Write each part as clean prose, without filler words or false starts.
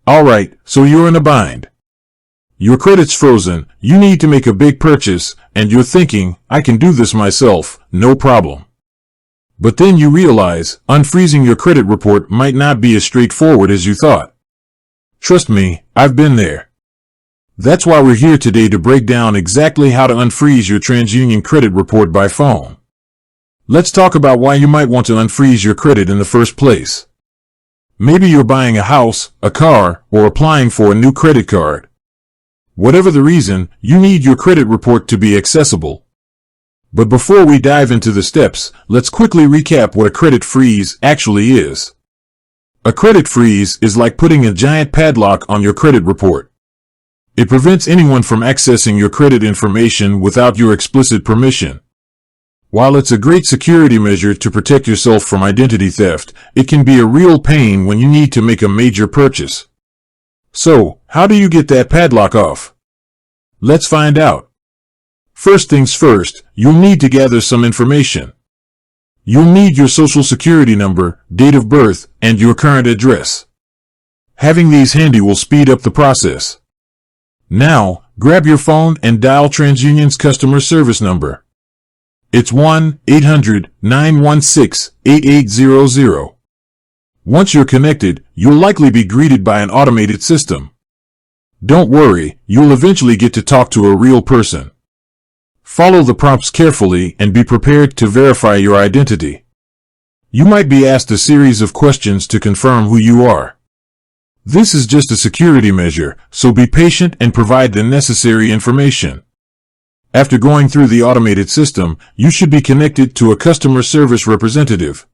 Alright, so you're in a bind. Your credit's frozen, you need to make a big purchase, and you're thinking, I can do this myself, no problem. But then you realize, unfreezing your credit report might not be as straightforward as you thought. Trust me, I've been there. That's why we're here today to break down exactly how to unfreeze your Transunion credit report by phone. Let's talk about why you might want to unfreeze your credit in the first place. Maybe you're buying a house, a car, or applying for a new credit card. Whatever the reason, you need your credit report to be accessible. But before we dive into the steps, let's quickly recap what a credit freeze actually is. A credit freeze is like putting a giant padlock on your credit report. It prevents anyone from accessing your credit information without your explicit permission. While it's a great security measure to protect yourself from identity theft, it can be a real pain when you need to make a major purchase. So, how do you get that padlock off? Let's find out. First things first, you'll need to gather some information. You'll need your social security number, date of birth, and your current address. Having these handy will speed up the process. Now, grab your phone and dial Transunion's customer service number. It's 1-800-916-8800. Once you're connected, you'll likely be greeted by an automated system. Don't worry, you'll eventually get to talk to a real person. Follow the prompts carefully and be prepared to verify your identity. You might be asked a series of questions to confirm who you are. This is just a security measure, so be patient and provide the necessary information. After going through the automated system, you should be connected to a customer service representative.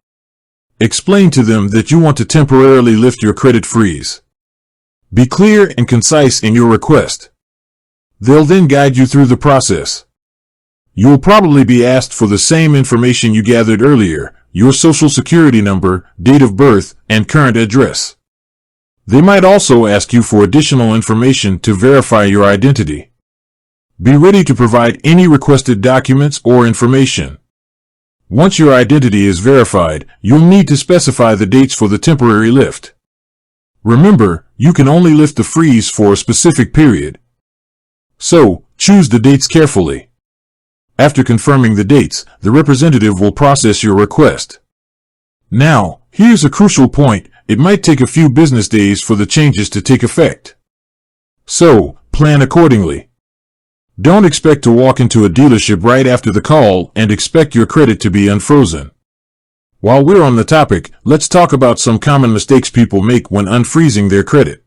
Explain to them that you want to temporarily lift your credit freeze. Be clear and concise in your request. They'll then guide you through the process. You'll probably be asked for the same information you gathered earlier, your social security number, date of birth, and current address. They might also ask you for additional information to verify your identity. Be ready to provide any requested documents or information. Once your identity is verified, you'll need to specify the dates for the temporary lift. Remember, you can only lift the freeze for a specific period. So, choose the dates carefully. After confirming the dates, the representative will process your request. Now, here's a crucial point. It might take a few business days for the changes to take effect. So, plan accordingly. Don't expect to walk into a dealership right after the call and expect your credit to be unfrozen. While we're on the topic, let's talk about some common mistakes people make when unfreezing their credit.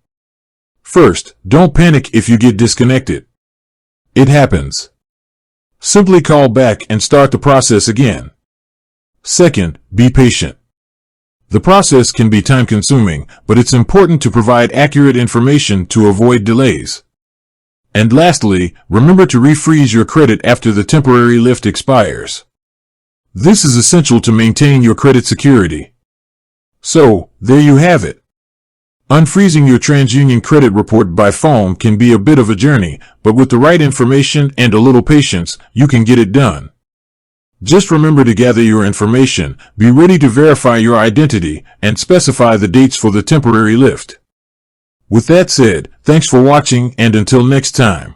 First, don't panic if you get disconnected. It happens. Simply call back and start the process again. Second, be patient. The process can be time-consuming, but it's important to provide accurate information to avoid delays. And lastly, remember to refreeze your credit after the temporary lift expires. This is essential to maintain your credit security. So, there you have it. Unfreezing your Transunion credit report by phone can be a bit of a journey, but with the right information and a little patience, you can get it done. Just remember to gather your information, be ready to verify your identity, and specify the dates for the temporary lift. With that said, thanks for watching, and until next time.